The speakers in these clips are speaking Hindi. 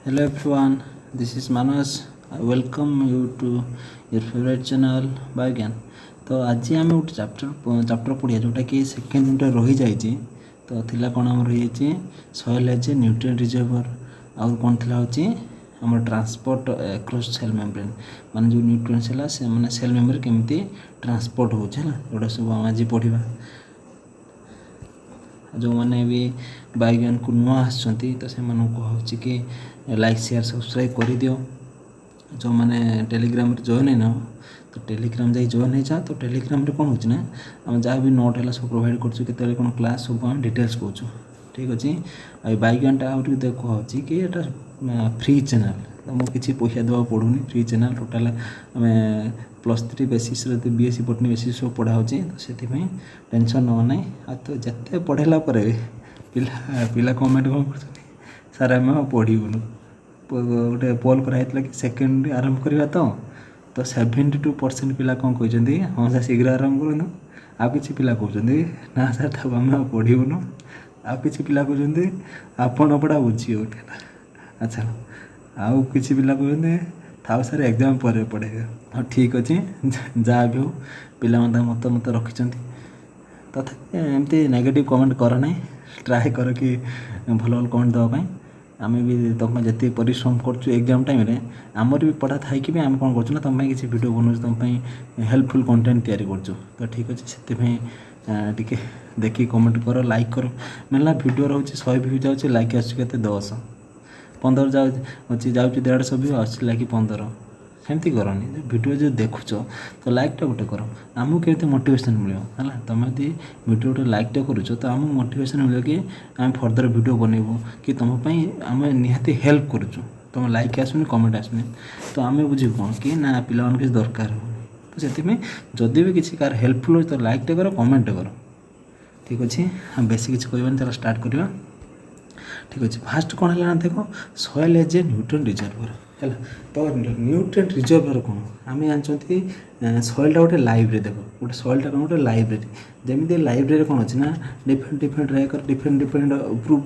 Hello everyone, this is Manas. I welcome you to your favorite channel Biogan. तो आज आम गोटे चैप्टर पढ़िया जोटा कि सेकेंड यूनिट रही जाइए तो थिला कौन आम रही soil as a nutrient reservoir आउ कौन थिला होची आम ट्रांसपोर्ट अक्रॉस सेल मेम्ब्रेन माने जो न्यूट्रिएंट्स है से माने सेल मेम्ब्रेन केमती ट्रांसपोर्ट होगा जोटा सब आम आज पढ़ा जो मैंने भी बायोज्ञान को नुआ आसुँच तो से कहूँ कि लाइक शेयर सब्सक्राइब कर दियो जो मैंने टेलीग्राम जॉइन है ना तो टेलीग्राम जाए जॉइन हो जा तो टेलीग्राम कौन हो आम जहाँ भी नोट है सब प्रोवाइड कर कौन क्लास सब आम डिटेल्स कहूँ ठीक अच्छे आ बायोज्ञान आहरी कहूँ कि यहाँ फ्री चैनल तो मुझे किसी पैसा देवा पड़ूनी फ्री चैनल टोटाल आम +3 बेसीस बीएससी बटनी बेसीस सब पढ़ा हो तो से टेंशन ना ना आ तो जिते पढ़ेला पिला पिला कमेंट कौन कर सार आम पढ़ून गोटे पोल कराई कि सेकेंड आरंभ करवा तो 72% पिला कौन कहते हाँ सर शीघ्र आरंभ करूँ आ कि पिला कहते ना सर तब आम पढ़ून आ कि पिला कहते आपण पढ़ा बुझी उठे अच्छा आउ कि पिला कहते थाउ सर एग्जाम पर पढ़े हाँ ठीक अच्छे जहाँ भी हो पिला मत मत रखिंट तथा एमती नेगेटिव कमेंट कर ना ट्राए कर कि भल भल कमेंट देवाई आम भी तुम जिते परिश्रम करुँ एग्जाम टाइम रे आमर भी पढ़ा थी कि आम कौन कर तुम किसी वीडियो बनाऊँ तुम हेल्पफुल कंटेंट तैयारी कर तो ठीक अच्छे से टी देखिए कमेंट कर लाइक कर मिलना वीडियो रोचे 100 व्यू जाऊँच लाइक आसुँचे 10 15 जाऊँच 150 व्यू आसला कि 15 सेमती करनी वीडियो जो देखुच तो लाइकटा गोटे कर आमको केमती मोटिवेशन मिले है तुम यदि वीडियो गोटे लाइकटा करुच तो आमको मोटिवेशन मिले कि आम फर्दर वीडियो बनइबू कि तुमपाई आम निहाती हेल्प करुचु तुम लाइक आसुनी कमेंट आसुनी तो आम बुझू कौन कि ना पिला किसी दरकार हो तो से जदि भी किसी कार हेल्पफुल हो तो लाइकटा कर कमेंट कर ठीक अच्छे हम बेसी किसी कहबानी चलो स्टार्ट करवा ठीक अच्छे फास्ट कौन है देख soil as a nutrient reservoir है तो न्यूट्रिएंट रिजर्वर कौन आम जानते सॉइलटा गोटे लाइब्रेरी देख गोटे सॉइलटा कौन गोटे लाइब्रेरी जमी लाइब्रेरी कौन अच्छी ना डिफरेंट डिफरेंट रैकर डिफरेंट डिफरेंट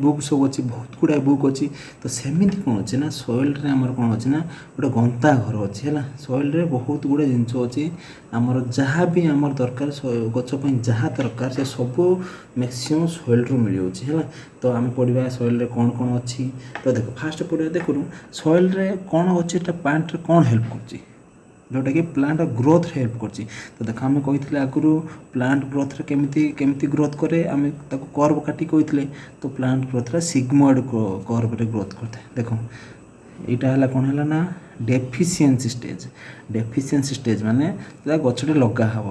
बुक सब अच्छी बहुत गुड़ा बुक अच्छी तो सेमती कौन अच्छे ना सॉइल आमर कौन अच्छे ना गोटे गंता घर अच्छी है सॉइल बहुत गुड़े जिनस अच्छी आमर जहाँ भी आमर दरकार गचपाई जहाँ दरकार से सब मैक्सिमम सॉइल रु मिल है तो आम पढ़ा सॉइल कौन कौन अच्छी तो देख फास्ट पढ़ा देखूँ सॉइल कौन अच्छे प्लांट कौन हेल्प कर जोटा कि प्लांट ग्रोथ हेल्प कर तो देख आम कही आगु प्लांट ग्रोथ केमती ग्रोथ करे आम कर्व काटी कही तो plant growth sigmoid curve growth करते देख यहाँ है कौन है ना डेफिशिएंसी स्टेज माने गछटे लगा हम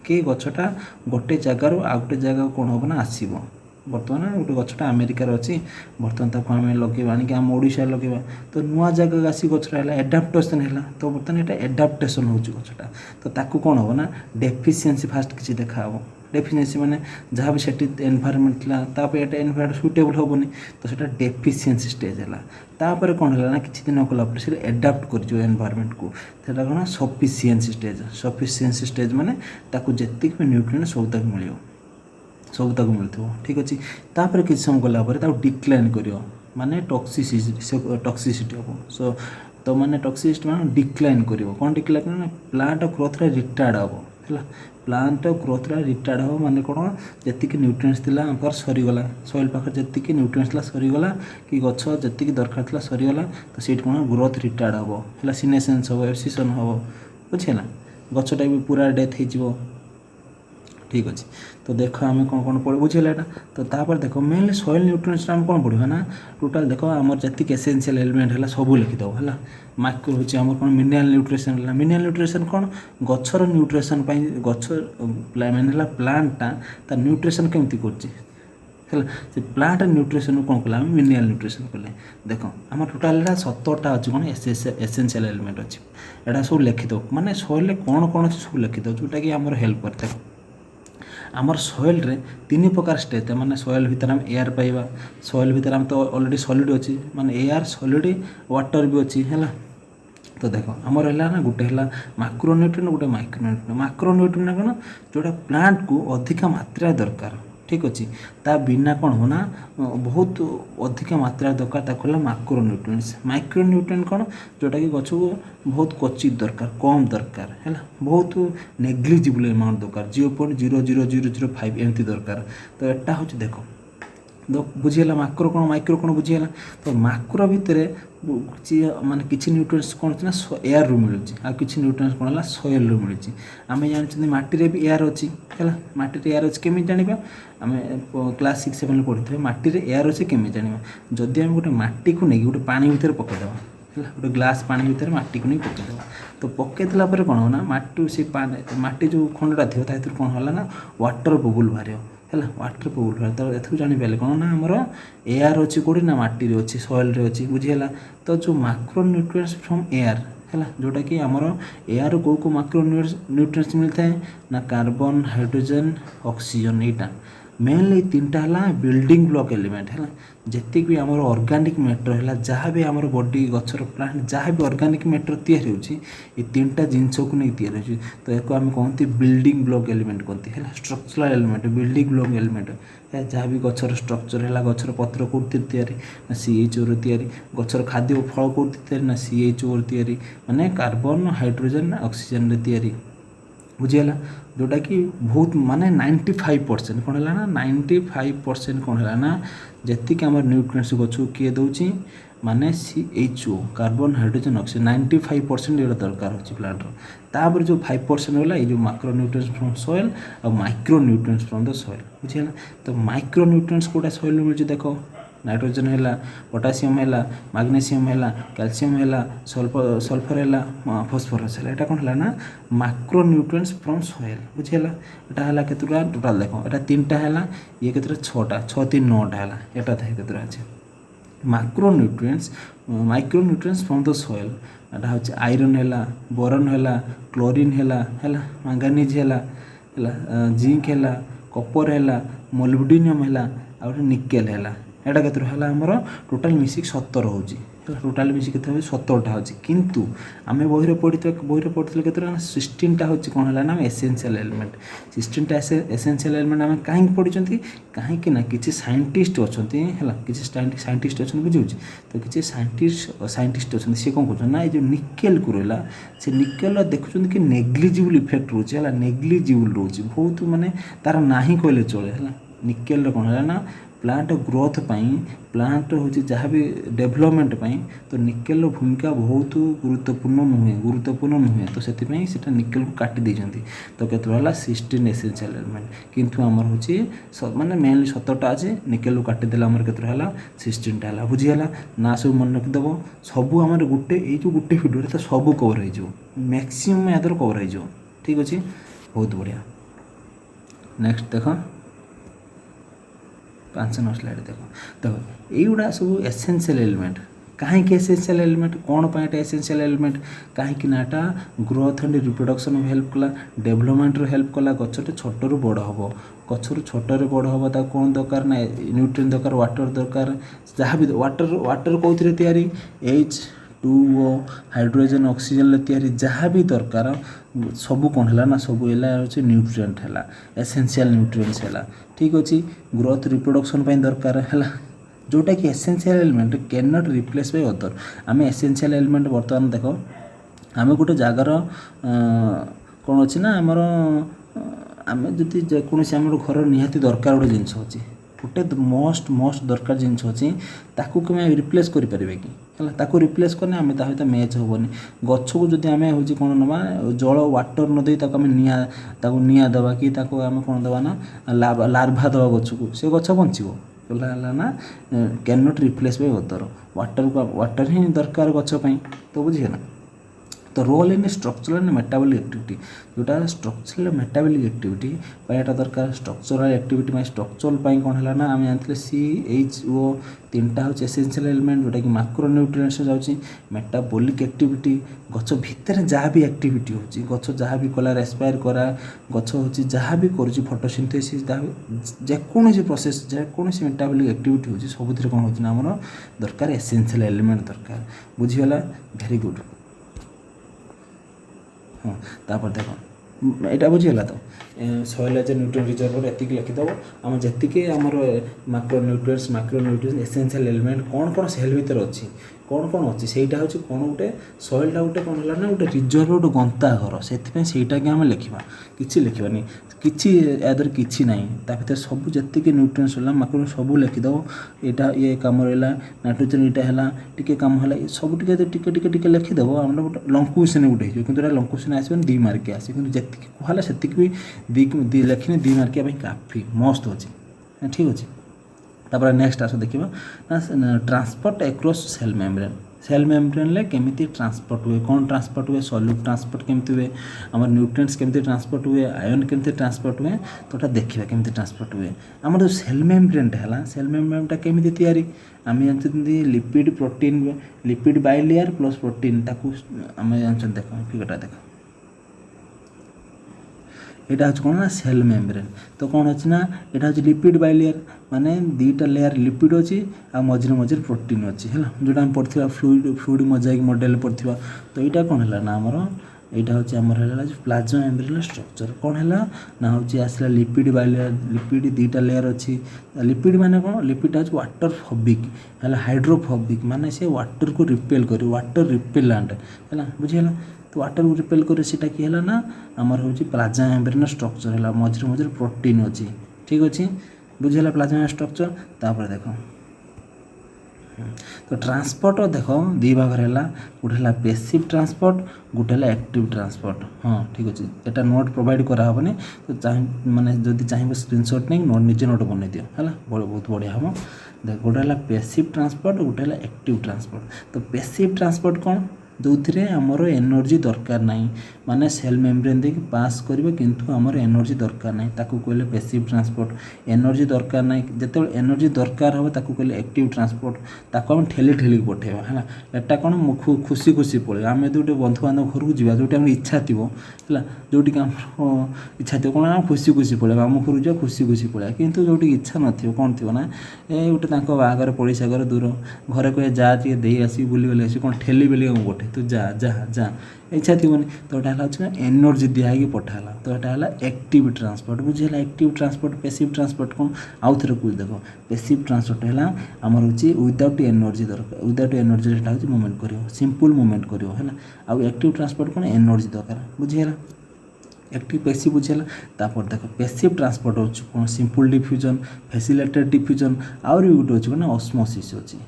कि गछटा गोटे जगार आ गोटे जगह कौन हम ना आसब बर्तमान गोटे गछटा अमेरिकार अच्छी बर्तमान ताको आम लगे आनिक आम ओडिशा लगे तो नुआ जगह आसी गछटा है एडाप्टेसन है तो बर्तमान यहाँ एडाप्टेसन हो गछटा तो ताकू कौन हम ना डेफिशिएंसी फास्ट किसी देखा हम डेफिशिएंसी माने जहाँ भी सेठी एनवायरनमेंट तापर ये एनवायरनमेंट सुटेबल हेनी तो सेटा डेफिशिएंसी स्टेज है तापर कौन है ना किसी दिन कला एडाप्ट कर एनवायरनमेंट को सेटा कौन सफिशिएंसी स्टेज माने ताकू जेतिक भी न्यूट्रिएंट सब तक मिल सब तक मिलू ठीक अच्छे तापर किसी समय गलापर डिक्लाइन कर माने टॉक्सिसिटी हम सो तो माने टॉक्सिसिटी माने डिक्लाइन कर कौन डिक्लाइन कर प्लांट ग्रोथ रिटार्ड हम है प्लांट ग्रोथ रिटार्ड हम माने कौन जी न्यूट्रिएंट्स थी सरीगला सॉइल पाखे जी न्यूट्रिएंट्स सरीगला कि गछ जी दरकार था सरीगला तो सीट कौन ग्रोथ रिटार्ड हम है सीनेसेंस हम एब्सिशन हम बुझेगा गछटा भी पूरा डेथ हो ठीक अच्छे तो देख आम कौन कौन पढ़ बुझेगा यहाँ तो तापर देख मेनली सॉइल न्यूट्रिएंट्स आम कौन पढ़ा ना टोटाल देख आम जी एसेंशियल एलिमेंट है सब लिखिदेव है माइक्रो हूँ आम कौन मिनरल न्यूट्रिशन है मिनरल न्यूट्रिशन कौन गचर न्यूट्रिशन गच मैंने प्लांटा तार न्यूट्रिशन केमती कर प्लांट न्यूट्रिशन कौन कला मिनरल न्यूट्रिशन कले देख आम टोटाल 17टा अच्छी कौन एसेंशियल एलिमेंट अच्छी यहाँ सब लिखिदेव माने सॉइल कौन कौन अच्छे सब लिखिदेव जोटा कि आम हेल्प करते आमर सॉइल रे 3 प्रकार स्टेज माने सॉइल भीतर हम एयर पाइबा सॉइल भीतर हम तो ऑलरेडी सॉलिड अच्छी माने एयर सॉलिड वाटर भी अच्छी है तो देख आमर है ना गोटे है माक्रोन्यूट्रिएंट गोटे माइक्रोन्यूट्रिएंट माक्रोन्यूट्रिएंट कौन जोटा प्लांट को अधिक मात्रा दरकार ठीक अच्छे ता बिना कौन हो ना बहुत अधिक मात्रा दरकार ताको होला माइक्रोन्यूट्रिएंट्स। माइक्रोन्यूट्रिएंट कौन जोटा कि गछ को बहुत क्वचित दरकार कम दरकार है बहुत नेग्लिजिबल अमाउंट दरकार 0.00005 एमती दरकार। तो एटा हूँ देख बुझीगला माक्रो कौन माइक्रो कौन बुझीगला। तो माक्रो भितर माने किसी न्यूट्रिएंट्स कौन ना एयर रु मिलूँ आ किसी न्यूट्रिएंट्स कौन है सॉइल रु मिलूँ। आम जानते माटी भी एयर अच्छी है माटी एयर अच्छी केमी जाना आम क्लास 6-7 पढ़ी थे माटी एयर अच्छे केमी जाना जदि आम गोटे माटी को नहीं गोटे पानी भितर पकईदेवा है गोटे ग्लास पानी भितर माटी को नहीं पकईदेवा तो पकईदेला कौन हो ना माटी से माटी जो खंडटा थी तार कौन है ना वाटर बबुल बाहर है वाटर बबुल बाहर। तो एथु जापर कौन ना आमर एयर अच्छी कौटी ना माटी अच्छी सॉइल अच्छी बुझीगला। तो जो माइक्रो न्यूट्रिएंट्स फ्रॉम एयर है जोटा कि आमर एयर को माइक्रो न्यूट्रिएंट्स मिलता है ना कार्बन हाइड्रोजन ऑक्सीजन यहाँ मेनली तीनटा है बिल्डिंग ब्लॉक एलिमेंट है जितक भी आमर ऑर्गेनिक मैटर है जहाँ भी आमर बॉडी गचर प्लांट जहाँ भी ऑर्गेनिक मैटर तैयारी होची ये तीनटा जिनस को नहीं तैयारी होची। तो याको आम कहते बिल्डिंग ब्लॉक एलिमेंट कहते हैं structural element building block element है जहाँ भी गचर स्ट्रक्चर है गचर पत्र कौटी तैयारी ना CHO रो तैयारी गचर खाद्य फल कौटी तैयारी ना CHO रो तैयारी माने कार्बन हाइड्रोजन ऑक्सीजन रे तैयारी बुझीगला। जोटा कि बहुत माने 95% कौन है ना 95% कौन है ना जी आम न्यूट्रिएंट्स गछ किए दौची माने CHO कार्बन हाइड्रोजन ऑक्सीजन 95% ये दरकार होची प्लांट तापर जो 5% होला ये जो माइक्रो न्यूट्रिएंट्स फ्रॉम सॉइल और micro nutrients from the soil बुझीगला। तो माइक्रो न्यूट्रिएंट्स कोटा सॉइल मिलूँ देखो नाइट्रोजन है पोटासियम है मैग्नीशियम है कैल्शियम है सल्फर है फॉस्फोरस है यहाँ कौन है ना माइक्रो न्यूट्रिएंट्स फ्रॉम सॉइल बुझीगला। यहाँ है केतुटा टोटाल देख यहाँ 3टा है ये केतुटा 6टा 6 3 9टा है यहाँ थे केतुटा अच्छे micro nutrients from the soil यहाँ हूँ आयरन है बोरन है क्लोरीन है मैंगानीज है जिंक है कॉपर है मोलिब्डेनम है और निकेल है एटा केत है आमर टोटाल मिसिक 70 होची टोटाल मिसिक केते 17टा होची किंतु आमे बहिरे पढ़ी केते 16टा होची कोन हला ना एसेंशियल एलिमेंट 16टा एसेंशियल एलिमेंट आमे काहे पढ़ी कहीं ना किसी साइंटिस्ट अछंती हैला किसी साइंटिस्ट अछंती बुझुची। तो किसी साइंटिस्ट अछंती से कोन कहछन ना ए जो निकेल को रहला से निकेल देखुछन कि नेग्लिजिबल इफेक्ट रोची हैला नेग्लिजिबल रोची बहुत माने तार नाही कहले चले हैला निकेल कोन हला ना प्लांट ग्रोथ प्लांट हूँ जहाँ भी डेभलपमेंट तो निकेल भूमिका बहुत गुरुत्वपूर्ण नुहे तो से निकेल को काटी देती। तो केत 16 एसेंशियल एलिमेंट किंतु आमर हूँ माने मेनली 17टा अच्छे निकेल को काटिदेला आमर केत 16टा है बुझीगला। ना सब मन रखिदेव सबू आमर गोटे जो गोटे भिडियो तो सब कवर हो मैक्सिमम यादर कवर हो ठीक अच्छे बहुत बढ़िया। नेक्स्ट देख 5 नंबर स्लाइड देखो युवा सब एसेंशियल एलिमेंट कहीं एसेंशियल एलिमेंट कौन पाए एसेंशियल एलिमेंट कहीं नाटा ग्रोथ एंड रिप्रोडक्शन हेल्प कला डेभलपमेंट हेल्प कला गचटे छोट रु बड़ हम गचर छोट बड़ हम ता कौन दरकार ना न्यूट्रिएंट दरकार वाटर दरकार जहाँ भी वाटर कौन तैयारी H2O हाइड्रोजन ऑक्सीजन तैयारी जहाँ भी दरकार सबू कौन है ना सबू है न्यूट्रिएंट है एसेंशियल न्यूट्रिएंट्स है ठीक अच्छे ग्रोथ रिप्रोडक्शन दरकार है जोटा कि essential element can not replace by other. आम एसेंशियल एलिमेंट बर्तमान देख आम गोटे जगार कौन अच्छी ना आमर आम जदि जेकोसी आम घर निहाती दरकार गोटे जिनस अच्छी गोटे मोस्ट दरकार जिनस अच्छी ताकू कमें रिप्लेस करें कि ताकू रिप्लेस करने आम सहित मैच हेनी गछ को जब आम हूँ कौन नवा जल वाटर नदी निआ दवा कि आम कौन दवा ना लार्भा दवा गछ को से गछ बंचो ना can not replace by other water ही दरकार गछपाई। तो बुझीगला। तो role in structural and metabolic activity जोटा स्ट्रक्चरल मेटाबॉलिक एक्टिविटी पाइटा दरकार स्ट्रक्चरल एक्टिविटी स्ट्रक्चरल कौन है ना आम जानते CHO 3टा हूँ एसेंशियल एलिमेंट जोटा कि माइक्रो न्यूट्रिएंट्स जाऊँगी मेटाबॉलिक एक्टिविटी गछ भितर जहाँ भी एक्टिविटी होची गछ जहाँ भी कला रेस्पायर करा गछ हूँ जहाँ भी कर फोटोसिंथेसिस जेकोसी प्रोसेस जेकोसी मेटाबॉलिक एक्टिविटी होची सबुथ कौन होची ना आमर दरकार एसेंशियल एलिमेंट दरकार बुझीगला। Very good. हाँ तापर देख ଏଇଟା ବୁଝିଗଲା ତ। ସଏଲ୍ ଏଜ୍ ଏ ନ୍ୟୁଟ୍ରିଏଣ୍ଟ ରିଜର୍ଭର ଏତିକି ଲେଖିଦେବ। ଆମର ଯେତିକି ଆମର ମାକ୍ରୋ ନ୍ୟୁଟ୍ରିଏଣ୍ଟସ୍ ଏସେନ୍ସିଆଲ୍ ଏଲିମେଣ୍ଟ କ'ଣ ସେଲ୍ ଭିତରେ ଅଛି, କ'ଣ ଅଛି ସେଇଟା ହେଉଛି କ'ଣ ଗୋଟେ ସଏଲ୍ଟା ଗୋଟେ କ'ଣ ହେଲା ନା ଗୋଟେ ରିଜର୍ଭ ଗୋଟେ ଗନ୍ତାଘର। ସେଥିପାଇଁ ସେଇଟାକି ଆମେ ଲେଖିବା, କିଛି ଲେଖିବାନି, କିଛି ୟା ଦେହରେ କିଛି ନାହିଁ। ତା ଭିତରେ ସବୁ ଯେତିକି ନ୍ୟୁଟ୍ରିଏଣ୍ଟସ୍ ହେଲା ମାକ୍ରୋ ସବୁ ଲେଖିଦେବ। ଏଇଟା ଇଏ କାମ ରହିଲା, ନାଇଟ୍ରୋଜେନ୍ ଏଇଟା ହେଲା, ଟିକେ କାମ ହେଲା, ସବୁ ଟିକେ ଲେଖିଦେବ। ଆମର ଗୋଟେ ଲଙ୍ଗ କ୍ୱେଶ୍ଚନ୍ ଗୋଟେ ହେଇଯିବ, କିନ୍ତୁ ଏଇଟା ଲଙ୍ଗ କ୍ୱେଶ୍ଚନ୍ ଆସିବନି, 2 ମାର୍କିଆ ଆସିବ। କିନ୍ତୁ ଯେତିକି କୁହାହେଲା ସେତିକି ବି ଲେଖିନି 2 ମାର୍କିଆ ପାଇଁ କାଫି ମସ୍ତ ଅଛି, ଠିକ୍ ଅଛି। ତାପରେ ନେକ୍ସଟ ଆସ ଦେଖିବା transport across cell membrane. Cell membrane केमिति ट्रांसपोर्ट हुए, कौन ट्रांसपोर्ट हुए, सॉल्यूट ट्रांसपोर्ट केमिति हुए, आम न्यूट्रिएंट्स केमिति ट्रांसपोर्ट हुए, आयन केमिति ट्रांसपोर्ट हुए, तो देखा केमिति ट्रांसपोर्ट हुए। आम जो सेल मेम्ब्रेन है, सेल मेम्ब्रेनटा केमिति तैयारी आम जानते lipid protein, lipid bilayer plus protein ताकू आम जानते देख फिगरटा देख यहाँ हूँ कौन ना सेल मेम्ब्रेन। तो कौन अच्छी ना यहाँ हूँ लिपिड बाइलेयर माने 2टा लेयर लिपिड अच्छी आ मझे मझे प्रोटीन अच्छी है जोटा आम पढ़ा फ्लूइड मोजाइक मॉडल पढ़ा। तो यहाँ कौन है ना आमर यहाँ हूँ आमर प्लाज्मा मेम्ब्रेन स्ट्रक्चर कौन है ना हूँ आसला लिपिड बाइलेयर, लिपिड 2टा लेयर अच्छी। लिपिड माने कौन, लिपिड हूँ वाटर फॉबिक है, हाइड्रोफोबिक माने से वाटर को रिपेल कर, वाटर रिपेलांट है, बुझीगला। तो वाटर को रिपेल करे सीटा कि है ना आमर हूँ प्लाज्मा मेम्ब्रेन स्ट्रक्चर है, मझे मझे प्रोटीन अच्छी, ठीक अच्छे, बुझीगला प्लाज्मा स्ट्रक्चर। तापर देख तो ट्रांसपोर्ट देख 2 भाग है, गोटे है पैसिव ट्रांसपोर्ट, गोटे है एक्टिव ट्रांसपोर्ट। हाँ ठीक अच्छे, यहाँ नोट प्रोवाइड कराहबनी तो माने जदि चाहिए स्क्रीनशॉट नहीं नोट निजे नोट बनई दियो है, बहुत बढ़िया हम। देख गोटे है पैसिव ट्रांसपोर्ट, गोटे है एक्टिव ट्रांसपोर्ट। तो पैसिव ट्रांसपोर्ट कौन जो थे आमर एनर्जी दरकार नहीं, माने सेल मेम्ब्रेन दे पास करेंगे किंतु आमर एनर्जी दरकार नहीं, ताकू कहले पैसिव ट्रांसपोर्ट। एनर्जी दरकार नहीं, जिते एनर्जी दरकार हो ताकू कहले एक्टिव ट्रांसपोर्ट, ताकू हम ठेली ठेली पठेबा है। एटा कौन खुशी खुशी पड़े आम जो बंधु बांधव घर को जावा जो इच्छा थी है, जोटि आम इच्छा थी कौन आम खुशी खुशी पड़े आम घर जा खुशी खुशी पड़े, किंतु जो इच्छा न कौन थी ना ये गोटे बाहागर पड़ोसा घर दूर घरे कहे जा टे दे आसी बुली बुली आसी कौन ठेली बेली गोटे तू जा जा जा इच्छा थी तो यहाँ है एनर्जी दिखाई पठाला। तो यहाँ है एक्टिव ट्रांसपोर्ट, बुझेगा। एक्टिव ट्रांसपोर्ट पैसिव ट्रांसपोर्ट कौन आउ थे कुछ देख पैसिव ट्रांसपोर्ट है आमर हूँ विदाउट एनर्जी दरकार, विदाउट एनर्जी हूँ मूवमेंट कर सिंपल मूवमेंट कर है। आउ एक्टिव ट्रांसपोर्ट कौन एनर्जी दरकार, बुझेगा। Active passive बुझेगा। तापर देख पैसिव ट्रांसपोर्ट हो कौन सिंपल डिफ्यूजन, फैसिलिटेटेड डिफ्यूजन, आउरी गोटे अच्छे कौन ऑस्मोसिस अच्छी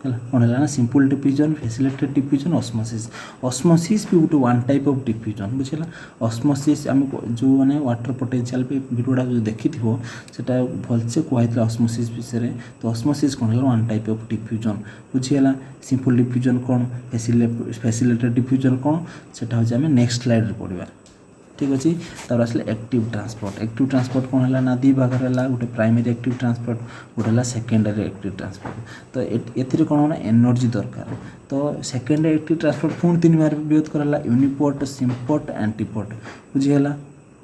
कौन है ना simple diffusion, facilitated diffusion, osmosis. Osmosis भी गोटे वन टाइप ऑफ डिफ्यूजन, बुझेगा। ऑस्मोसिस आम जो मैंने वाटर पोटेंशियल पे वीडियोटा जो देखी सेटा भलसे कहते ऑस्मोसिस विषय। तो ऑस्मोसिस कौन है वन टाइप ऑफ डिफ्यूजन, बुझीगला। सिंपल डिफ्यूजन कौन, फैसिलिटेटेड डिफ्यूजन कौन, सेटा हूँ आम नेक्स्ट स्लाइड पढ़ा, ठीक अच्छे। तार आसले एक्टिव ट्रांसपोर्ट। एक्टिव ट्रांसपोर्ट कौन है ना 2 भाग है, गोटे प्राइमरी एक्टिव ट्रांसपोर्ट, गोटे है सेकेंडरी एक्टिव ट्रांसपोर्ट। तो ये कौन है एनर्जी दरकार। तो सेकेंडरी एक्टिव ट्रांसपोर्ट पुणी 3 भाग विभक्त कराला, यूनिपोर्ट, सिम्पोर्ट, एंटीपोर्ट, बुझीगला।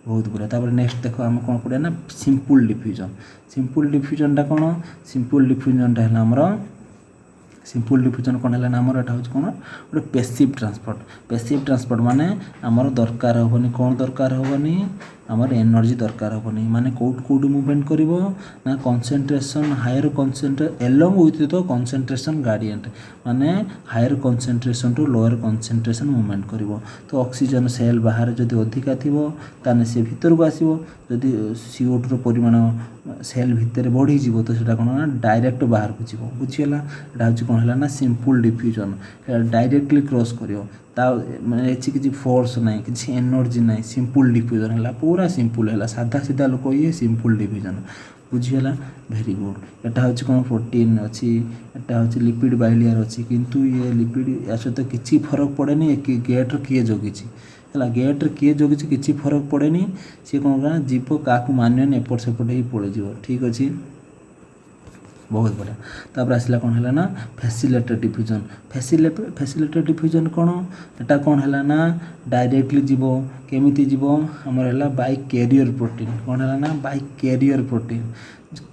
बहुत गुड़ा। तापर नेक्स्ट देख आम कौन पढ़ा ना सिंपल डिफ्यूजन। सिंपल डिफ्यूजनटा कौन, सिंपल डिफ्यूजनटा है आमर सिंपल डिफ्यूजन कौन है आमर यहाँ हूँ कौन गोटे पैसिव ट्रांसपोर्ट। पैसिव ट्रांसपोर्ट माने आमर दरकार हेनी, कौन दरकार हेनी आमर एनर्जी दरकार हेनी, माने कौट मूवमेंट कर ना concentration higher concentration along with the concentration gradient, माने higher concentration to lower concentration movement कर। तो ऑक्सीजन सेल बाहर जदि अधिका थी ताने से भीतर को आसो, जदि CO2 परिमाण सेल भितर बढ़ी जीवो तो सेटा कौन ना डायरेक्ट बाहर को जीव, बुझीगला। यहाँ हूँ कौन है ना सिंपल डिफ्यूजन, डायरेक्टली क्रॉस कर मैंने किसी फोर्स ना कि एनर्जी ना, सिंपल डिफ्यूजन है पूरा सिंपल है, साधा सीधा लोक ये सिंपल डिफ्यूजन, बुझीगला। Very good. यहाँ हूँ कौन प्रोटीन अच्छी, यहाँ हूँ लिपिड बाइलेयर अच्छी, किंतु ये लिपिड या सहित किसी फरक पड़ेनि गेट्र किए जगी है, गेट्रे किए जगी किसी फरक पड़ेनि, सी कौन करना जीव क्या मानने एपट सेपट ही पड़े, ठीक अच्छे, बहुत बढ़िया। तापर आसला कौन है ना फैसिलिटेटेड डिफ्यूजन। फैसिलिटेटेड डिफ्यूजन कौन, एटा कौन है ना डायरेक्टली जीव केमिति जीव आमर है बाय कैरियर प्रोटीन, कौन है ना बाय कैरियर प्रोटीन,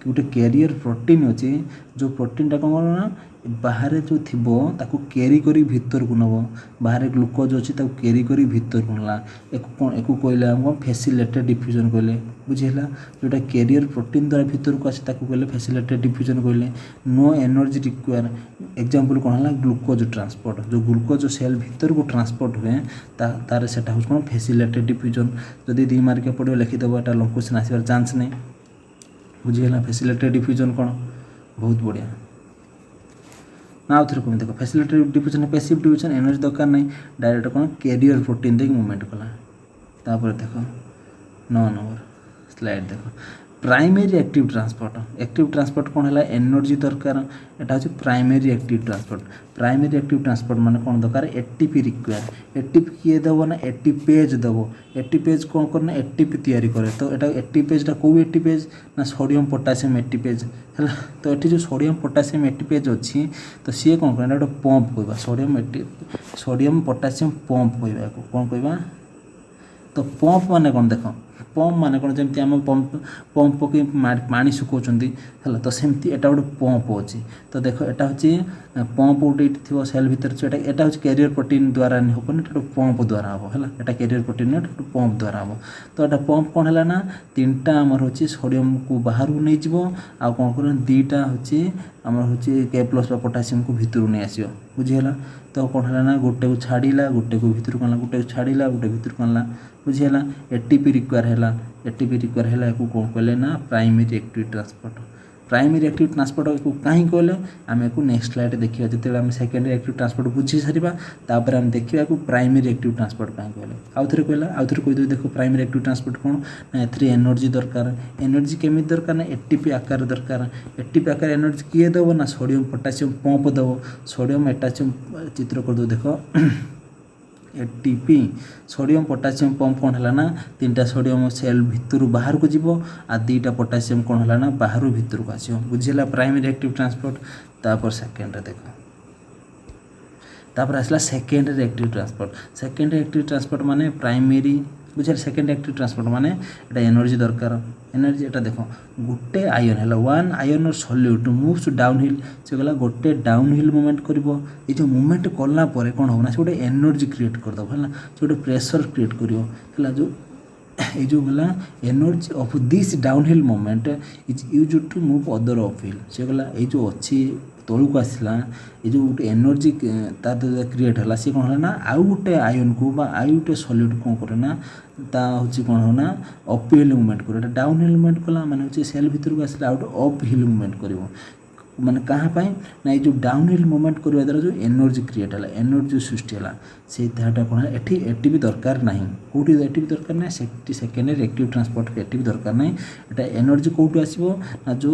गोटे कैरियर प्रोटीन अच्छी जो प्रोटीनटा कौन ना बाहर जो थिबो ताकू कैरी करी भीतर को नब बाहर ग्लूकोज अच्छी ताकू कैरी करी भीतर को ना एक कहले हम फैसिलिटेड डिफ्यूजन कहले बुझेगा जोटा कैरियर प्रोटीन द्वारा भीतर को आसे ताकू कहले फैसिलिटेड डिफ्यूजन कहले नो एनर्जी रिक्वायर एग्जांपल कौन है ग्लूकोज ट्रांसपोर्ट जो ग्लूकोज सेल भीतर को ट्रांसपोर्ट हुए तार सेटा हूँ कौन फैसिलिटेड डिफ्यूजन जदि 2 मार्क पड़ो लिखिदेव एटा लॉन्ग क्वेश्चन आसबार चांस नहीं बुझीगला फैसिलिटेड डिफ्यूजन कौन बहुत बढ़िया ना आउ थे कम देख facilitated diffusion passive diffusion energy दरकार नहीं डायरेक्ट कौन कैरियर प्रोटीन देख मूवमेंट कला तापर देख 9 नंबर स्लाइड देख प्राइमरी एक्टिव ट्रांसपोर्ट कौन है एनर्जी दरकार एटा हूँ प्राइमरी एक्टिव ट्रांसपोर्ट माने कौन दरकार एटीपी रिक्वायर एटीपी किए दब ना एटीपेज दब एटीपेज कौन करना एटीपी तैयारी करे तो एटा एटीपेजटा कौ एटीपेज ना सोडियम पोटासियम एटीपेज है तो ये जो सोडियम पोटासियम एटीपेज अच्छी तो सी कौन कर गोटे पंप कहवा सोडियम पोटासियम पंप कहवा कौन कहवा तो पंप माने कौन देख पंप माने कौन जमी आम पंप पकई पानी सुखाऊँ है तो सेमती एटा गोटे पंप अच्छी तो देख एटा हूँ पंप गोटे थी सेल भितर एटा हूँ कैरियर प्रोटीन द्वारा नहीं हम गोटे पंप द्वारा हम है एटा कैरियर प्रोटीन पंप द्वारा हम तो एटा पंप कौन है ना 3टा आमर हूँ सोडियम को बाहर को नहीं जीव आ कौन कर 2टा हूँ आमर हूँ के प्लस पोटासियम को भितर नहीं आस बुझीगला तो कौन है ना गोटे को छाड़ा गोटे को भितर को आना गोटे को छाड़ा गोटे भितर को आना बुझीगला एटीपी रिक्वायर है कौन कहले ना प्राइमरी एक्टिव ट्रांसपोर्ट को कहीं कहले आम एक नेक्स्ट स्लाइड देखा जिते आम सेकेंडरी एक्टिव ट्रांसपोर्ट बुझी सारा तापर आम देखा प्राइमरी एक्टिव ट्रांसपोर्ट कहीं कहले आउ थे कहला आउ थे कहीदेवी देख प्राइमरी एक्टिव ट्रांसपोर्ट कौन ना ए एनर्जी दरकार एनर्जी केमी दरकार ना एटीपी आकार दरकार एटीपी आकार एनर्जी किए दब ना सोडियम पोटासियम पंप दब सोडियम एटासियम चित्र कर दो देख एटीपी सोडियम पोटासियम पंप कौन है ना 3टा सोडियम सेल भितर बाहर को जीव आ 2टा पोटासियम कौन है ना बाहर भितर को आस बुझेगा प्राइमरी एक्टिव ट्रांसपोर्ट तापर सेकेंड देख तापर आसला सेकेंडरी एक्टिव ट्रांसपोर्ट माने प्राइमरी बुझे सेकेंड एक्टिव ट्रांसपोर्ट माने एटा एनर्जी दरकार एनर्जी एटा देखो गोटे आयन है वन आयन और सल्यूट मूव्स डाउन हिल से गला गोटे डाउन हिल मूवमेंट करिवो ए जो मूवमेंट कला परे कोन होना से गोटे एनर्जी क्रिएट कर दो है से गोटे प्रेशर क्रिएट करिवो है जो ये जो गला energy of this downhill movement is used to move other uphill से गला ये जो अच्छी तौक आसला ये जो गोटे एनर्जी क्रिएट है सी कौन है ना आउ गोटे आयन को आउ गोटे सल्यूट कौन करे ना ता हूँ कौन हो ना अप हिल मूवमेंट कर डाउन हिल मूवमेंट कला माने सेल भीतर को आसला आउट अप हिल मूवमेंट कर माने कहाँ पाई ना ये जो डाउन हिल मूवमेंट करने द्वारा जो एनर्जी क्रिएट है एनर्जी सृष्टि है से कौन है एटी भी दरकार ना कौटी एटी भी दरकार ना सेकेंडरी एक्टिव ट्रांसपोर्ट एटी भी दरकार ना एटा एनर्जी कौटू आसो ना जो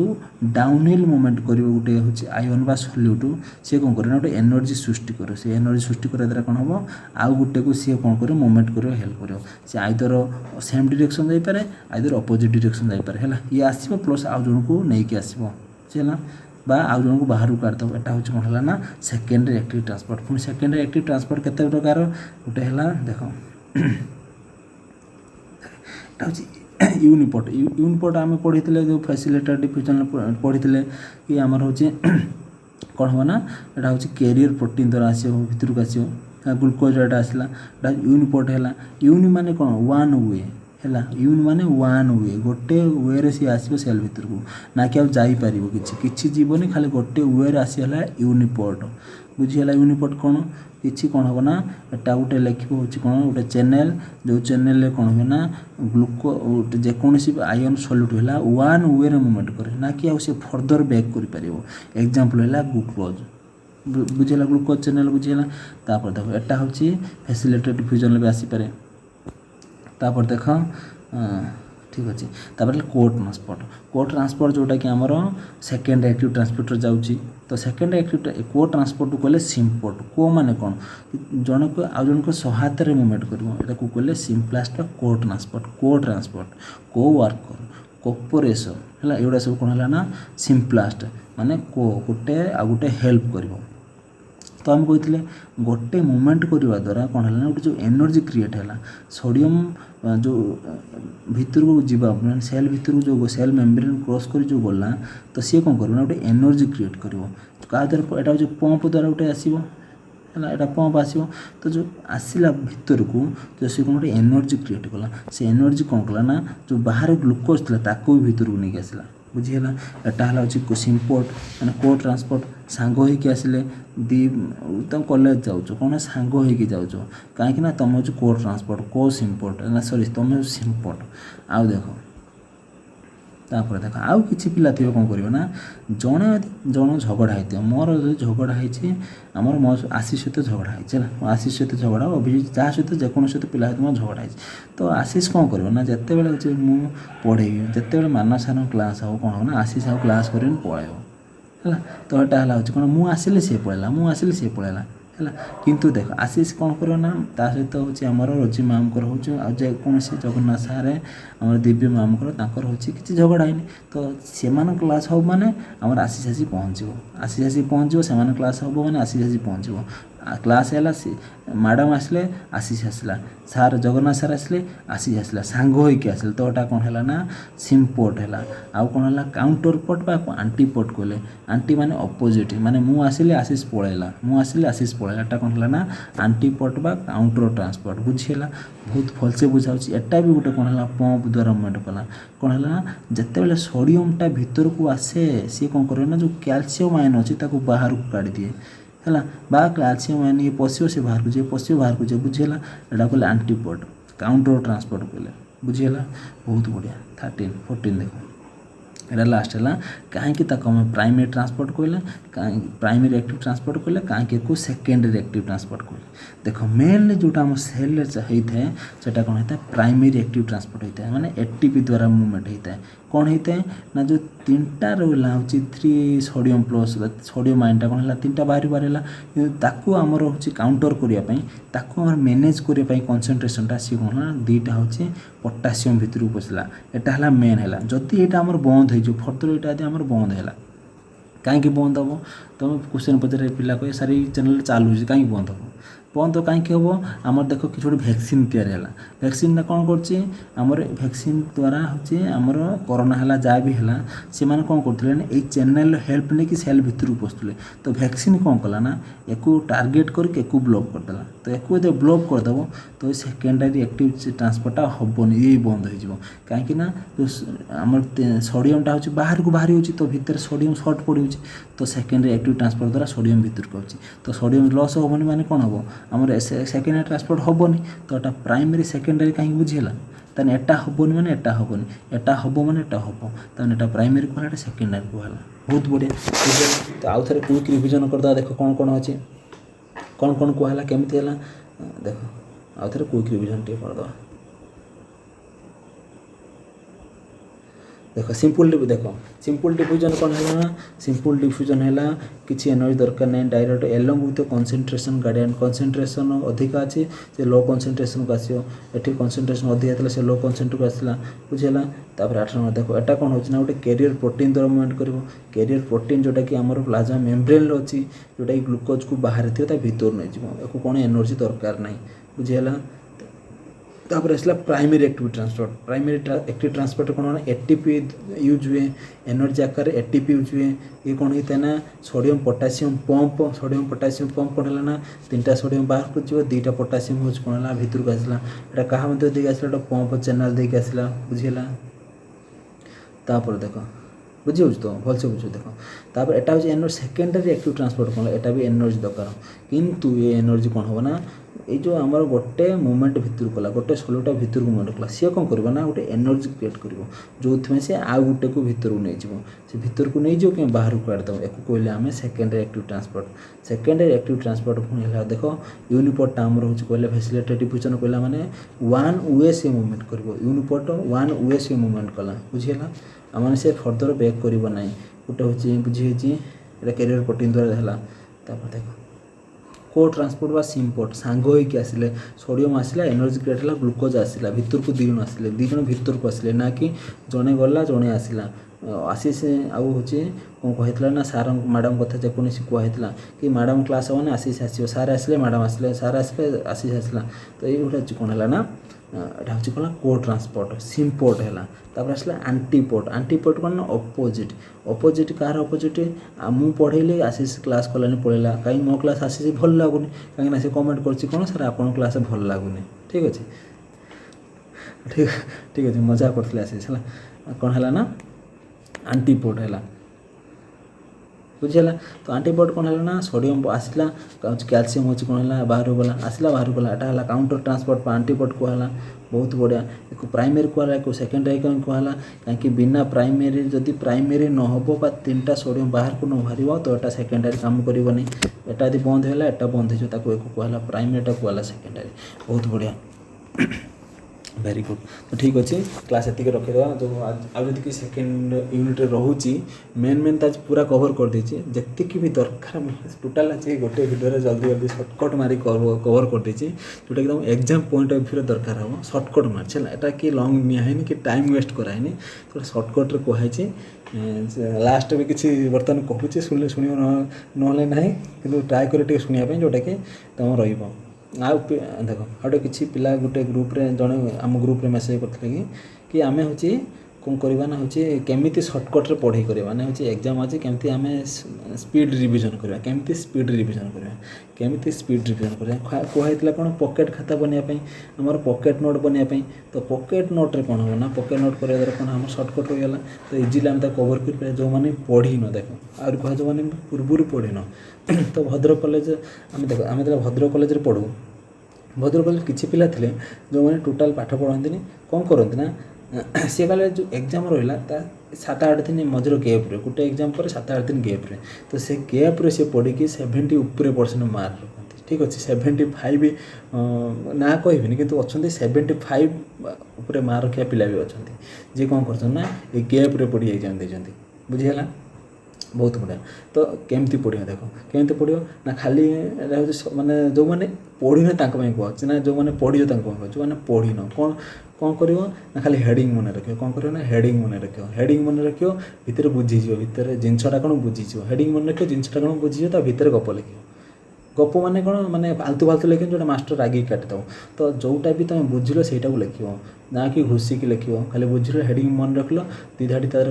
डाउन हिल मूवमेंट कर गोटे हूँ आयन बा सल्यूट सी कौन करे ना गोटे एनर्जी सृष्टि करे से एनर्जी सृष्टि करने द्वारा कौन हम आउ गोटे को सी कौन करे मूवमेंट कर हेल्प कर सी आइदर सेम डायरेक्शन जापे आइदर अपोजिट डायरेक्शन जापे है ये आसो प्लस आउ जन को लेकिन आसो है बा आउ जन को बाहर काटदब एटा हूँ कौन है ना सेकेंडरी एक्टिव ट्रांसपोर्ट पुणी सेकेंडरी एक्टिव ट्रांसपोर्ट केते प्रकार गोटे है देख यूनिपोर्ट आम पढ़ी जो फैसिलिटेड डिफ्यूजन पढ़ी कि आमर हूँ कौन हम ना यहाँ हूँ कैरियर प्रोटीन द्वारा आस भर को आस ग्लूकोज एटा आसला यूनिपोर्ट है यूनि माने कौन वन वे है यूनि माने वन वे गोटे वे सी आसो सेल भीतर को ना कि जापर कि जीवन खाली गोटे वे आसीगला यूनिपोर्ट बुझीगला यूनिपोर्ट कौन किसी कौन हम ना एटा गोटे लिख हूँ कौन गोटे चैनल जो चैनल कौन हुए ना ग्लूको जेकोसी आयन सल्यूट है वन वे मूवमेंट करे ना कि से फर्दर बैक कर एग्जांपल है ग्लूकोज बुझेगा ग्लूकोज चैनल बुझेगा तापर देख एटा हूँ फैसिलिटेड डिफ्यूजन भी आसीपे तापर देख ठीक अच्छे तापर को ट्रांसपोर्ट जोटा कि आमर सेकेंड एक्टिव ट्रांसपोर्ट जाऊँगी तो सेकेंड एक्टिव को ट्रांसपोर्ट कहले सिम्पोर्ट को माने कौन जन को आउ जन को सहायतार मूवमेंट कर कहले सिम्प्लास्ट को ट्रांसपोर्ट को वर्कर कोपोरेसन है एगुड़ा सब कौन है ना सिम्प्लास्ट माने को गोटे आ गोटे हेल्प कर तो आम कहते गोटे मुवमेंट करवा द्वारा कौन है गोटे जो एनर्जी क्रिएट है सोडियम जो भितर को जीवा सेल भितर जो सेल मेम्ब्रेन क्रॉस कर जो गला तो सी कौन कर गोटे एनर्जी क्रिएट कर क्या द्वारा यहाँ जो पंप द्वारा गोटे आसो है यहाँ पंप आसो तो जो आसला भितर को जो सी कौन गोटे एनर्जी क्रिएट कला से एनर्जी कौन कला ना जो बाहर ग्लूकोज था ताको भी भितर को नहीं आसला बुझीगला एटा हूँ सिम्पोर्ट मैंने को ट्रांसपोर्ट सांग होइक आसिले दी तुम कॉलेज जाऊँ कौन सांग होइक जाऊँ कहीं तुम हूँ को ट्रांसपोर्ट को सिम्पोर्ट ना सॉरी तुम हूँ सिम्पोर्ट आउ देख तापर देख आउ कि पिला थी कौन कर जड़े जन झगड़ा होती मोर झगड़ा होती आमर मो आशीष सहित झगड़ा होती आशीष सहित झगड़ा अभिजित जहाँ सहित जेकोसी सहित पिला सहित मोर झगड़ा होती तो आशीष कौन कर जिते बड़े मुझे पढ़े जिते बड़े मानस सार क्लास हो कौन हो ना आशीष आउ क्लास कर पलैब है तो यहाँ है कौन मुझे आसिले सी पलैला मुझे आसिले सी पलैला है किंतु देख आशीष कौन कर सहित हूँ आमर रोजी मैम हूँ जेकोसी जगन्नाथ सारे आम दिव्य मैम हूँ किसी झगड़ा है तो से क्लास हो माने आमर आशीष आसी पहुँचो आशीष आसी पहुँचो से क्लास हम मैंने आशीष आसी पहुँचो क्लास है मैडम आसले आशीष आसला सार जगन्नाथ सार आसले आशीष आसला सांग होइक आसले तो यहाँ कौन है ना सिम्पोर्ट है आउ कौन है काउंटर पोर्ट बा आंटी पोर्ट कहले आंटी माने अपोजिट माने मु आसिले आशीष पलैला मु आसिले आशीष पलैला एटा कौन है ना आंटी पोर्ट बा काउंटर ट्रांसपोर्ट बुझीगला बहुत भलसे बुझाऊँ एटा भी गोटे कौन है पंप द्वारा मुवमेंट कला कौन है ना जिते बड़े सोडियमटा भीतर को आसे सी कौन करे ना जो कैल्शियम आयन अच्छी बाहर को काढ़ी दिए है बा कैल्शियम आयन ये पशो से बाहर को जाए पशो बाहर को जाए बुझीगला यहाँ कहले आंटीपोर्ट काउंटर ट्रांसपोर्ट कहले बुझीगला बहुत बढ़िया 13 14 देखो यहाँ लास्ट है कहीं आम प्राइमरी ट्रांसपोर्ट कहले कहीं प्राइमरी एक्टिव ट्रांसपोर्ट कहले कहीं को सेकेंडरी एक्टिव ट्रांसपोर्ट कहले देख मेनली जोटा आम सेल होता है सेटा कौन होता है प्राइमरी एक्टिव ट्रांसपोर्ट होता है माने एटीपी द्वारा मूवमेंट होता है कौन होता है ना जो 3टा रहा हूँ 3 सोडियम प्लस सोडियम आयनटा कौन है 3टा बाहर बाहर ताकू आमर हूँ काउंटर करने ताकू आम मैनेज करने कनसेंट्रेशनटा सी कौन है 2टा हूँ पोटासियम भितर को पशला यहाँ मेन है जदि यहाँ आम बंद हो फर्दर यहाँ आम बंद है कहीं बंद हम तुम क्वेश्चन पचारे पिला कहे सारी चैनल चालू कहीं बंद हम बंद कहीं हम आम देख कि गोटे भैक्सीन तैयारी भैक्सीन कौन कर भैक्सीन द्वारा हूँ आमर कोरोना है जहाँ भी है से कौन करते ये चैनल हेल्प नहीं कि सेल भितर को पशुले तो भैक्सीन कौन कला ना एक टार्गेट करके एक ब्लॉक करदेला तो एक ब्लॉक करदेव तो सेकेंडरी एक्टिव ट्रांसपोर्टा हेनी ये बंद हो कहीं जो आम सोडियमटा हूँ बाहर को बाहरी हो तो भितर सोडियम सर्ट पड़े तो सेकेंडरी एक्टिव ट्रांसपोर्ट द्वारा सोडियम भितर को तो सोडियम लॉस हेनी माने कौन हम आमर सेकेंडरी ट्रांसपोर्ट हेनी तो यहाँ प्राइमरी सेकेंडरी कहीं बुझीगला ताने एटा हेनी माने एटा हेनी एटा हम माने एटा हम ताने एटा प्राइमरी कहला एटा सेकेंडरी कहला बहुत बढ़िया तो आउ थे क्विक रिविजन करदा देख कौन कौन अच्छे कौन कौन कहला केमती है देख आउ थे क्विक रिविजन टे करदा देख सिंपल डिफ्यूजन कौन है सिंपल डिफ्यूजन है किसी एनर्जी दरकार नहीं direct along with concentration gradient concentration अधिक अच्छे से लो कंसंट्रेशन को आसो ये कंसंट्रेशन अधिक था से लो कंसंट्रेशन को आसला बुझेगा तापर 8 नंबर देखो एटा कौन होना गोटे कैरियर प्रोटीन द्वारा मूवमेंट कर कैरियर प्रोटीन जोटा कि आमर प्लाज्मा मेम्ब्रेन अच्छी जोटा कि ग्लूकोज को बाहर थी भीतर नहीं जाए कौन एनर्जी दरकार नहीं बुझेगा तापर आसला primary active transport primary active transport कौन एटीपी यूज हुए एनर्जी आकार एटीपी यूज हुए ये कौन होता है ना सोडियम पोटासियम पंप कौन है ना 3टा सोडियम बाहर को 2टा पोटासियम यूज कौन है भीतर को आसला यहाँ क्या देके आसला पंप चैनल देके आसला बुझीगला तापर देख बुझे तो भलसे बुझ देख तापर एटा हूँ एनर्जी सेकेंडरी एक्टिव ट्रांसपोर्ट कौन एटा भी एनर्जी दरकार किंतु ये एनर्जी कौन हम ना ये जो आमर गोटे मुवमेंट भितर कला गोटे सोलोटा भितर को मुवमेंट कला सी कौन करना गोटे एनर्जी क्रिएट कर जो से आउ गोटे को भितर को नहीं से भितर को नहीं कि बाहर को काढ़ीदेव एक कहले आम सेकेंडरी एक्टिव ट्रांसपोर्ट पुणी देख यूनिपोर्टा आमर हूँ कहले फैसिलिटेटेड डिफ्यूजन कहला माने 1 वे से मुवमेंट कर यूनिपोर्ट 1 वे से मुवमेंट कला बुझीगला आम से फर्दर बैक कर गोटे हूँ बुझी कैरियर प्रोटीन द्वारा है देख को ट्रांसपोर्ट बा सिम्पोर्ट सांग होइक आसिले सोडियम आसला एनर्जी क्रिएट है ग्लूकोज आसला भितर को 2 जण आसिले 2 जण भितर को आसिले ना कि जड़े गला जड़े आसला आशीष आउ हूँ कौन कहला ना सार मैडम कथा जेकोसी कहला कि मैडम क्लास हे आशीष आसो सार आसले मैडम आसले सार आसले आशीष आसला तो ये गोटे कौन है ना एटा हूँ कौन को ट्रांसपोर्ट सिम्पोर्ट है तापर आसला आंटीपोर्ट कौन ना अपोजिट कार अपोजिट मुझे पढ़ेली आशीष क्लास कलानी पढ़ेला कहीं मो क्लास आशीष भल लगुनि कहीं से कमेंट कर सर आप क्लास भल लगुनि ठीक अच्छे ठीक अच्छे मजा करते आशीष है कौन है ना आंटीपोर्ट है बुझीगला तो आंटीपोर्ट कौन है ना सोडियम आसला कैल्शियम अच्छी कौन है बाहर गला आसला बाहर गला एटा काउंटर ट्रांसपोर्ट आंटीपोर्ट कहला बहुत बढ़िया एक प्राइमेरी कहला एक सेकेंडरी कहला कहीं बिना प्राइमेरी जदि प्राइमेरी न हो बा 3टा सोडियम बाहर को न बाहर तो एटा सेकेंडरी काम करनी एटा यदि बंद है एटा बंद हो कहला प्राइमेरीटा कहला सेकेंडरी बहुत बढ़िया वेरी गुड तो ठीक अच्छे क्लास एतिक रखीद जो आज कि सेकेंड यूनिट रोचे मेन तो आज पूरा कवर कर देची जी भी दरकार टोटाल आज गोटे भिडियो जल्दी जल्दी सर्टकट मारी कवर कर देची जोटा एकदम एग्जाम पॉइंट ऑफ व्यू दरकार हम सर्टकट मार्च है एटा कि लंग निहानी कि टाइम वेस्ट कराएनि तो सर्टकट्रे कहुई लास्ट भी किसी बर्तमान कहूँ शुणी ना कि ट्राए कर शुणापी जोटा कि तुम रही आउ देख आउटे किसी पिला गोटे ग्रुप्रे जड़े आम ग्रुप्रे मेसेज करते कि आम हूँ कौन करवा ना हूँ केमी सर्टकट्रे पढ़ाई करवा ना हूँ एग्जाम अच्छे केमी आम स्पीड रिविजन करवा केमी स्पीड रिविजन करवा केमी स्पीड रिविजन करवा कहला कौन पॉकेट खाता बनवाई आमर पॉकेट नोट बनवाई तो पॉकेट नोट्रे कौन हम ना पॉकेट नोट करवा द्वारा कौन आम सर्टकट हो गला तो इजिली आम कवर कर जो मैंने पढ़ी न देख आर कह जो मैंने पूर्व पढ़ी न तो भद्रक कॉलेज आम देख आम भद्रक कॉलेज पढ़ू भद्रक कॉलेज किसी पिला थे जो मैंने टोटाल पाठ पढ़ती कौन करती ना सी कहले जो एग्जाम रहा 7-8 दिन मझे गैप्रे गोटे एग्जाम पर 7-8 दिन गैप्रे तो से गैप्रे सी पढ़ी 70% मार्क रखती ठीक अच्छे 75 ना कहबी कि अच्छा 75 मार्क रखा पिला भी अच्छा जी कौन कर गैप्रे पढ़ी एग्जाम देते बुझीगला बहुत बढ़िया तो केमती पढ़ियो देख केमती पढ़ियो ना खाली माने जो मैंने पढ़ी कह ना जो मैंने पढ़ी कह जो मैंने पढ़ी न कौन कौन कर ना खाली हेडिंग मन रखियो कौन कर ना हेडिंग मन रखियो हेडिंग मन रखियो भितर बुझीज भितर जिनसटा कौन बुझीज हेडिंग मन रखियो जिनसटा कौन बुझीज ता भितर गप लिखियो गप माने कौन माने फालतू फालतू लिखे जो मास्टर रागी काटिदेव तो जोटा भी तुम बुझल सहीटा को लिख ना कि घुषिकी लिख खाली बुझल हेडिंग मन रख दी धाड़ी तार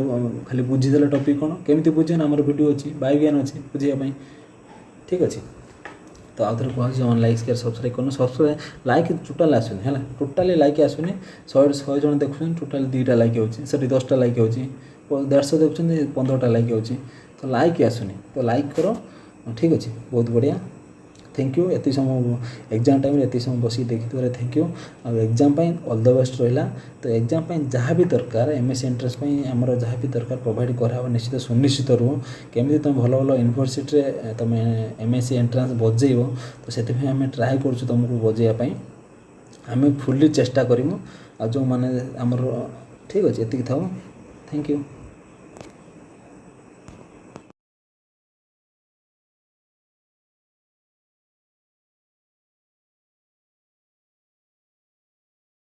खाली बुझीदे टॉपिक कौन केमी बुझे आमर वीडियो अच्छी बायोज्ञान अच्छी बुझापी ठीक अच्छे तो आउ थे कहूँ लाइक शेयर सब्सक्राइब करना सब्सक्राइब लाइक टोटाल आसुनी है टोटाली लाइक आसुनी 100 जन देखुं टोटाल 2टा लाइक होची सॉरी 10टा लाइक होची 150 देखुं 15टा लाइक होची तो लाइक आसुनी तो लाइक करो ठीक अच्छे बहुत बढ़िया थैंक यू एति समय एग्जाम टाइम एति समय बस देखी थैंक यू और एग्जाम ऑल द बेस्ट रहा तो एग्जाम जहाँ भी दरकार एमएससी एंट्रेंस आमर जहाँ भी दरकार प्रोवाइड करा निश्चित सुनिश्चित रुह केमी तुम भल भल यूनिवर्सिटी तुम एमएससी एंट्रेंस बजेब तो से आम ट्राए कर तुमको बजेवाई आम फुल्ली चेष्टा करूँ आ जो मैंने आमर ठीक अच्छे ये था थैंक यू।